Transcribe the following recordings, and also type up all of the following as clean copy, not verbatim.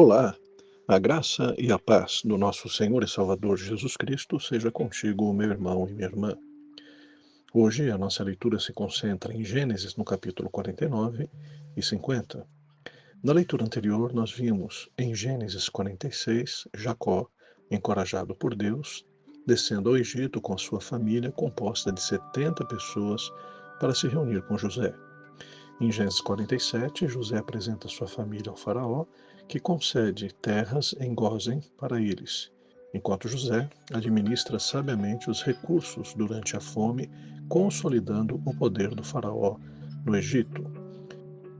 Olá, a graça e a paz do nosso Senhor e Salvador Jesus Cristo seja contigo, meu irmão e minha irmã. Hoje a nossa leitura se concentra em Gênesis no capítulo 49 e 50. Na leitura anterior nós vimos em Gênesis 46, Jacó, encorajado por Deus, descendo ao Egito com a sua família composta de 70 pessoas para se reunir com José. Em Gênesis 47, José apresenta sua família ao faraó, que concede terras em Gósen para eles, enquanto José administra sabiamente os recursos durante a fome, consolidando o poder do faraó no Egito.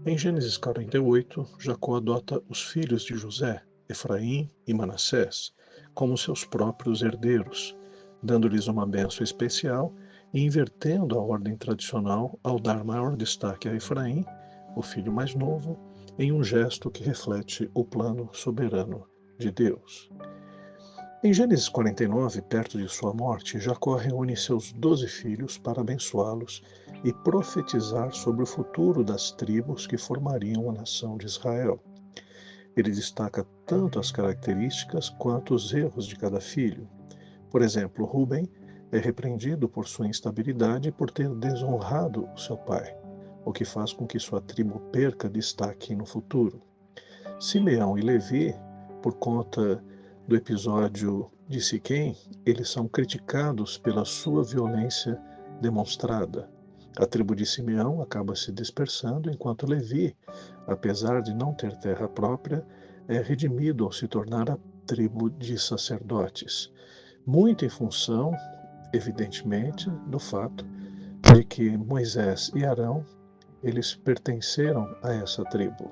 Em Gênesis 48, Jacó adota os filhos de José, Efraim e Manassés, como seus próprios herdeiros, dando-lhes uma bênção especial e invertendo a ordem tradicional ao dar maior destaque a Efraim, o filho mais novo, em um gesto que reflete o plano soberano de Deus. Em Gênesis 49, perto de sua morte, Jacó reúne seus 12 filhos para abençoá-los e profetizar sobre o futuro das tribos que formariam a nação de Israel. Ele destaca tanto as características quanto os erros de cada filho. Por exemplo, Ruben é repreendido por sua instabilidade e por ter desonrado o seu pai, o que faz com que sua tribo perca destaque no futuro. Simeão e Levi, por conta do episódio de Siquém, eles são criticados pela sua violência demonstrada. A tribo de Simeão acaba se dispersando, enquanto Levi, apesar de não ter terra própria, é redimido ao se tornar a tribo de sacerdotes. Muito em função, evidentemente, do fato de que Moisés e Arão, eles pertenceram a essa tribo.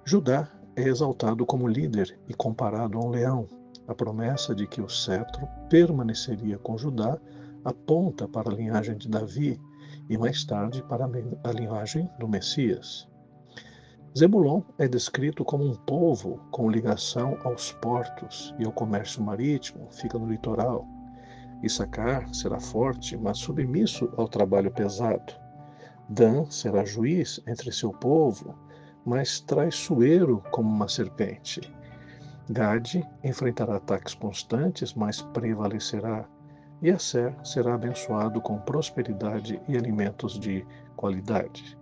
Judá é exaltado como líder e comparado a um leão. A promessa de que o cetro permaneceria com Judá aponta para a linhagem de Davi e mais tarde para a linhagem do Messias. Zebulon é descrito como um povo com ligação aos portos e ao comércio marítimo, fica no litoral. Issacar será forte, mas submisso ao trabalho pesado. Dan será juiz entre seu povo, mas traiçoeiro como uma serpente. Gade enfrentará ataques constantes, mas prevalecerá. E Aser será abençoado com prosperidade e alimentos de qualidade.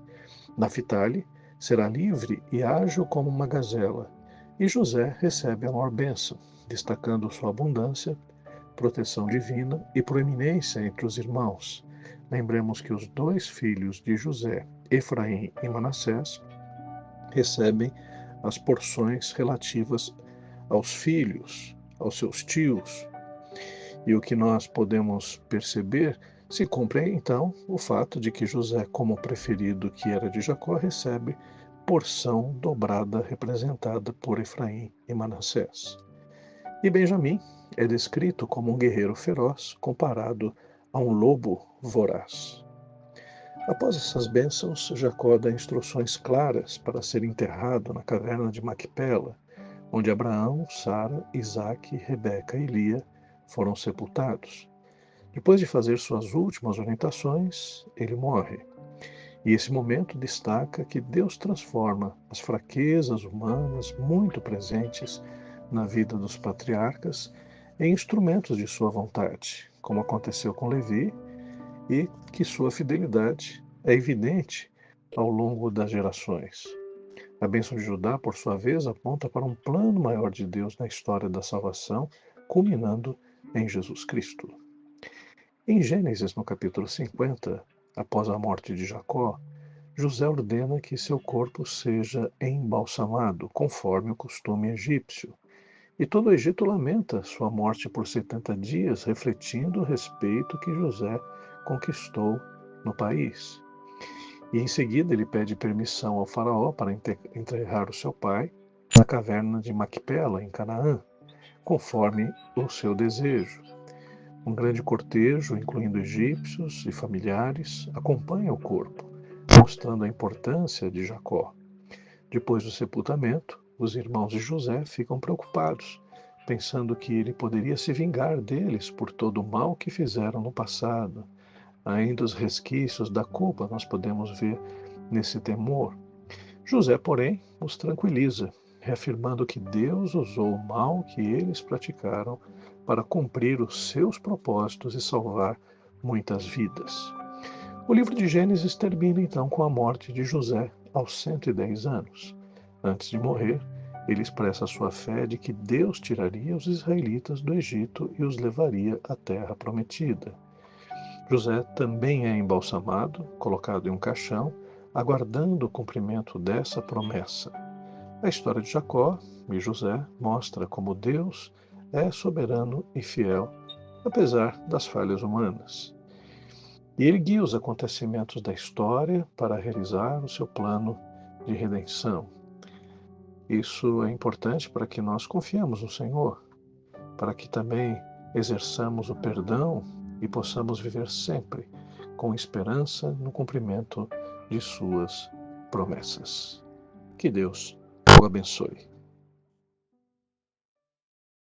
Naphtali será livre e ágil como uma gazela. E José recebe a maior bênção, destacando sua abundância, proteção divina e proeminência entre os irmãos. Lembremos que os dois filhos de José, Efraim e Manassés, recebem as porções relativas aos filhos, aos seus tios. E o que nós podemos perceber se cumpre então o fato de que José, como preferido que era de Jacó, recebe porção dobrada representada por Efraim e Manassés. E Benjamim é descrito como um guerreiro feroz comparado a um lobo voraz. Após essas bênçãos, Jacó dá instruções claras para ser enterrado na caverna de Macpela, onde Abraão, Sara, Isaque, Rebeca e Lia foram sepultados. Depois de fazer suas últimas orientações, ele morre. E esse momento destaca que Deus transforma as fraquezas humanas muito presentes na vida dos patriarcas em instrumentos de sua vontade, como aconteceu com Levi, e que sua fidelidade é evidente ao longo das gerações. A bênção de Judá, por sua vez, aponta para um plano maior de Deus na história da salvação, culminando em Jesus Cristo. Em Gênesis, no capítulo 50, após a morte de Jacó, José ordena que seu corpo seja embalsamado, conforme o costume egípcio. E todo o Egito lamenta sua morte por 70 dias, refletindo o respeito que José conquistou no país. E em seguida ele pede permissão ao faraó para enterrar o seu pai na caverna de Macpela, em Canaã, conforme o seu desejo. Um grande cortejo, incluindo egípcios e familiares, acompanha o corpo, mostrando a importância de Jacó. Depois do sepultamento, os irmãos de José ficam preocupados, pensando que ele poderia se vingar deles por todo o mal que fizeram no passado. Ainda os resquícios da culpa nós podemos ver nesse temor. José, porém, os tranquiliza, reafirmando que Deus usou o mal que eles praticaram para cumprir os seus propósitos e salvar muitas vidas. O livro de Gênesis termina então com a morte de José aos 110 anos. Antes de morrer, ele expressa sua fé de que Deus tiraria os israelitas do Egito e os levaria à terra prometida. José também é embalsamado, colocado em um caixão, aguardando o cumprimento dessa promessa. A história de Jacó e José mostra como Deus é soberano e fiel, apesar das falhas humanas. E ele guia os acontecimentos da história para realizar o seu plano de redenção. Isso é importante para que nós confiemos no Senhor, para que também exerçamos o perdão e possamos viver sempre com esperança no cumprimento de suas promessas. Que Deus o abençoe.